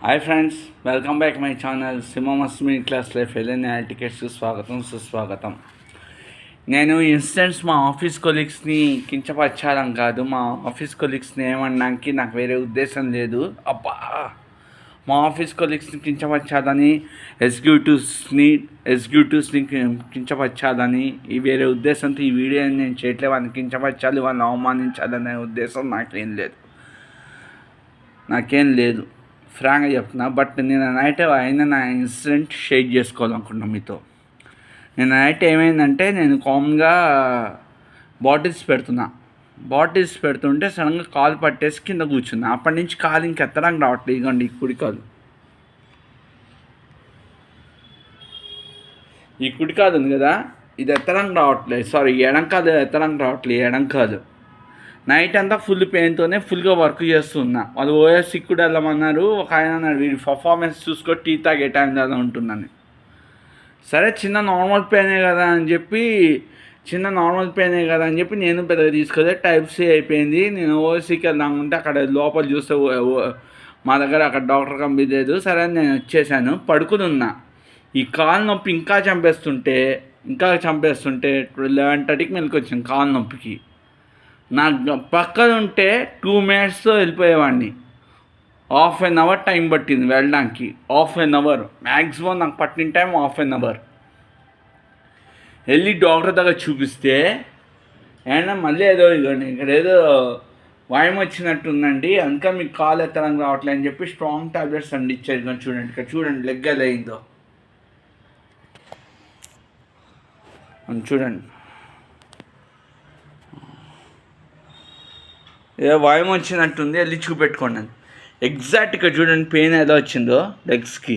Hi friends, welcome back my channel సింహమస్ middle class life LNA టికెట్స్కి స్వాగతం సుస్వాగతం. నేను ఇన్స్టెంట్స్ మా ఆఫీస్ కొలీగ్స్ని కించపరచాలని కాదు, మా ఆఫీస్ కొలీగ్స్ని ఏమనడానికి నాకు వేరే ఉద్దేశం లేదు. మా ఆఫీస్ కొలీగ్స్ని కించపరచాలని, ఎగ్జిక్యూటివ్స్ని కించపరచాలని ఈ వేరే ఉద్దేశంతో ఈ వీడియో నేను చేయట్లేదు. వాళ్ళని కించపరచాలి, వాళ్ళని అవమానించాలనే ఉద్దేశం నాకేం లేదు ఫ్రాంక్గా చెప్తున్నా. బట్ నేను నైట్ అయినా నా ఇన్సిడెంట్ షేర్ చేసుకోవాలనుకున్నాను మీతో. నేను నైట్ ఏమైందంటే, నేను కామన్గా బాటిల్స్ పెడుతుంటే సడన్గా కాలు పట్టేసి కింద కూర్చున్నా. అప్పటి నుంచి కాలు ఇంకెత్తడానికి రావట్లేదు. ఇదిగోండి ఈ కుడి కాలు ఉంది కదా, ఇది ఎత్తడానికి రావట్లేదు. ఎడంకాలు ఎత్తడానికి రావట్లేదు. ఎడంకాలు నైట్ అంతా ఫుల్ పెయిన్తోనే ఫుల్గా వర్క్ చేస్తున్నా. వాళ్ళు ఓఎస్సి కూడా వెళ్ళమన్నారు. ఒక ఆయన అన్నాడు, వీడి పర్ఫార్మెన్స్ చూసుకో, టీ తాగే టైం కదా ఉంటుందని. సరే చిన్న నార్మల్ పెయినే కదా అని చెప్పి నేను పెద్దగా తీసుకోలే. టైప్ సి అయిపోయింది. నేను ఓఎస్సికి వెళ్దామంటే అక్కడ లోపల చూస్తే మా దగ్గర అక్కడ డాక్టర్ కంపెనీ లేదు. సరే నేను వచ్చేసాను, పడుకుని ఉన్నా. ఈ కాలు నొప్పి ఇంకా చంపేస్తుంటే 11:30కి మెలకు వచ్చాను కాలు నొప్పికి. నాకు పక్కన ఉంటే 2 minutesతో వెళ్ళిపోయేవాడిని. ½ an hour టైం పట్టింది వెళ్ళడానికి. ½ an hour మ్యాక్సిమం నాకు పట్టిన టైం ½ an hour. వెళ్ళి డాక్టర్ దగ్గర చూపిస్తే అయినా మళ్ళీ ఇక్కడ ఏదో వాయం వచ్చినట్టుందండి, అందుకే మీకు కాలు ఎత్తడానికి రావట్లేదు అని చెప్పి స్ట్రాంగ్ టాబ్లెట్స్ అండి ఇచ్చారు. ఇక్కడ చూడండి లెగ్ ఎలా అయిందో చూడండి. ఏదో వాయం వచ్చినట్టుంది, వెళ్ళి చూపెట్టుకోండి. ఎగ్జాక్ట్గా చూడండి పెయిన్ ఎలా వచ్చిందో లెగ్స్కి.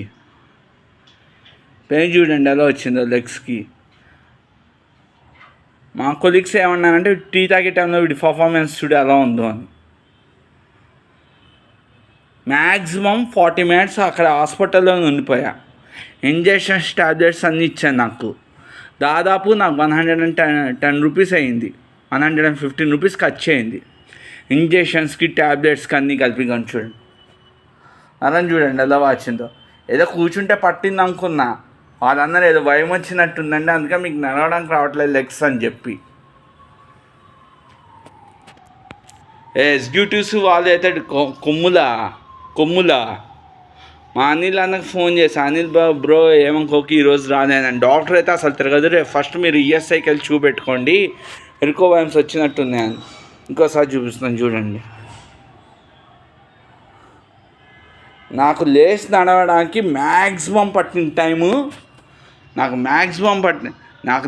మా కొలీగ్స్ ఏమన్నారంటే, టీ తాగే టైంలో వీడి పర్ఫార్మెన్స్ చూడు ఎలా ఉందో అని. మ్యాక్సిమం 40 minutes అక్కడ హాస్పిటల్లో ఉండిపోయా. ఇంజెక్షన్స్ టాబ్లెట్స్ అన్నీ ఇచ్చాను. నాకు దాదాపు 110 రూపీస్ అయింది. 115 రూపీస్ ఖర్చు అయింది ఇంజెక్షన్స్కి, ట్యాబ్లెట్స్కి అన్నీ కలిపి. చూడండి ఎలా వచ్చిందో. ఏదో కూర్చుంటే పట్టింది అనుకున్నా. వాళ్ళందరూ ఏదో భయం వచ్చినట్టుందండి, అందుకే మీకు నడవడానికి రావట్లేదు లెగ్స్ అని చెప్పి. ఎగ్జిక్యూటివ్స్ వాళ్ళు అయితే కొమ్ములా మా అనిల్ అన్నకు ఫోన్ చేసి, అనిల్ బ్రో ఏమనుకోకి ఈరోజు రాలేదని. డాక్టర్ అయితే అసలు తిరగదు, రేపు ఫస్ట్ మీరు ఈఎస్ఐకి వెళ్ళి చూపెట్టుకోండి, ఎరుకో వైమ్స్ వచ్చినట్టుంది అని. ఇంకోసారి చూపిస్తున్నాను చూడండి. నాకు లేచి నడవడానికి మ్యాక్సిమం పట్టిన టైము నాకు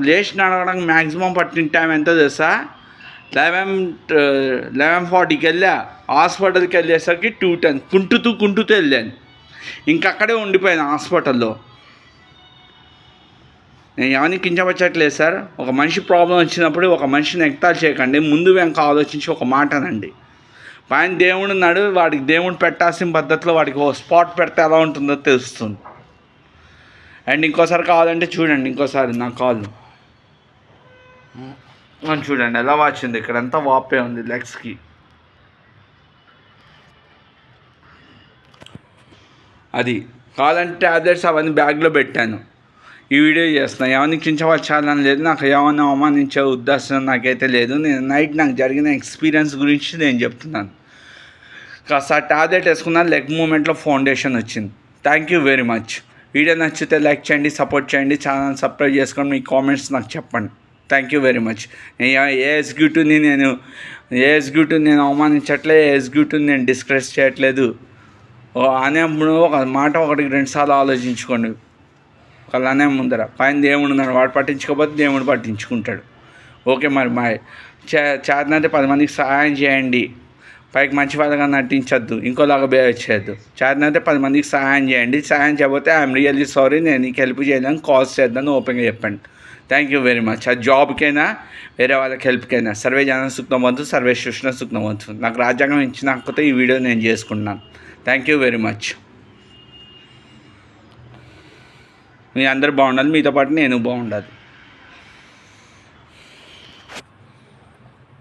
లేచి నడవడానికి మ్యాక్సిమం పట్టిన టైం ఎంతో తెలుసా? 11:40కి వెళ్ళా. హాస్పిటల్కి వెళ్ళేసరికి 2:10. కుంటుతూ వెళ్ళాను. ఇంకక్కడే ఉండిపోయాను హాస్పిటల్లో. నేను ఎవరిని కించపరచట్లేదు సార్. ఒక మనిషి ప్రాబ్లం వచ్చినప్పుడు ఒక మనిషిని ఎక్తాలు చేయకండి, ముందు వెనక ఆలోచించి ఒక మాట అనండి. పైన దేవుడు ఉన్నాడు, వాడికి దేవుడు పెట్టాల్సిన పద్ధతిలో వాడికి ఓ స్పాట్ పెడితే ఎలా ఉంటుందో తెలుస్తుంది. అండ్ ఇంకోసారి కావాలంటే చూడండి, నా కాళ్ళు చూడండి ఎలా వచ్చింది. ఇక్కడంతా వాపే ఉంది లెగ్స్కి. అది కావాలంటే ట్యాబ్లెట్స్ అవన్నీ బ్యాగ్లో పెట్టాను. ఈ వీడియో చేస్తున్నాను. ఎవరిని కించపరచాలని లేదు, నాకు ఏమైనా అవమానించే ఉద్దేశం నాకైతే లేదు. నాకు జరిగిన ఎక్స్పీరియన్స్ గురించి నేను చెప్తున్నాను. కాస్త ట్యాబ్లెట్ వేసుకున్నాను, లెగ్ మూమెంట్లో ఫౌండేషన్ వచ్చింది. Thank you very much. Video నచ్చితే లైక్ చేయండి, సపోర్ట్ చేయండి, ఛానల్ సబ్స్క్రైబ్ చేసుకొని మీ కామెంట్స్ నాకు చెప్పండి. Thank you very much. ఏ ఎగ్జిక్యూటివ్ని నేను అవమానించట్లేదు, ఏ ఎగ్జిక్యూటివ్ని నేను డిస్కస్ చేయట్లేదు. అనేప్పుడు ఒక మాట 1-2 సార్లు ఆలోచించుకోండి. ఒకళ్ళనే ముందర పైన దేవుడు ఉన్నాడు, వాడు పట్టించుకోకపోతే దేవుడు పట్టించుకుంటాడు. ఓకే, మరి చేతనైతే 10 మందికి సహాయం చేయండి. పైకి మంచి వాళ్ళగా నటించద్దు, ఇంకోలాగా బిహేవ్ చేయొద్దు. చేతనైతే 10 మందికి సహాయం చేయండి. సహాయం చేయకపోతే ఐఎమ్ రియల్లీ సారీ, నేను నీకు హెల్ప్ చేయడానికి కాల్స్ చేద్దాను ఓపెన్గా చెప్పండి. Thank you very much. ఆ జాబ్కైనా వేరే వాళ్ళకి హెల్ప్కైనా సర్వే జన సుఖనవంతు, సర్వే సృష్టి సుఖనవంతు. నాకు రాజ్యాంగం ఇచ్చినాకపోతే ఈ వీడియో నేను చేసుకుంటున్నాను. Thank you very much. మీ అందరు బాగుండాలి, మీతో పాటు నేను బాగుండాలి.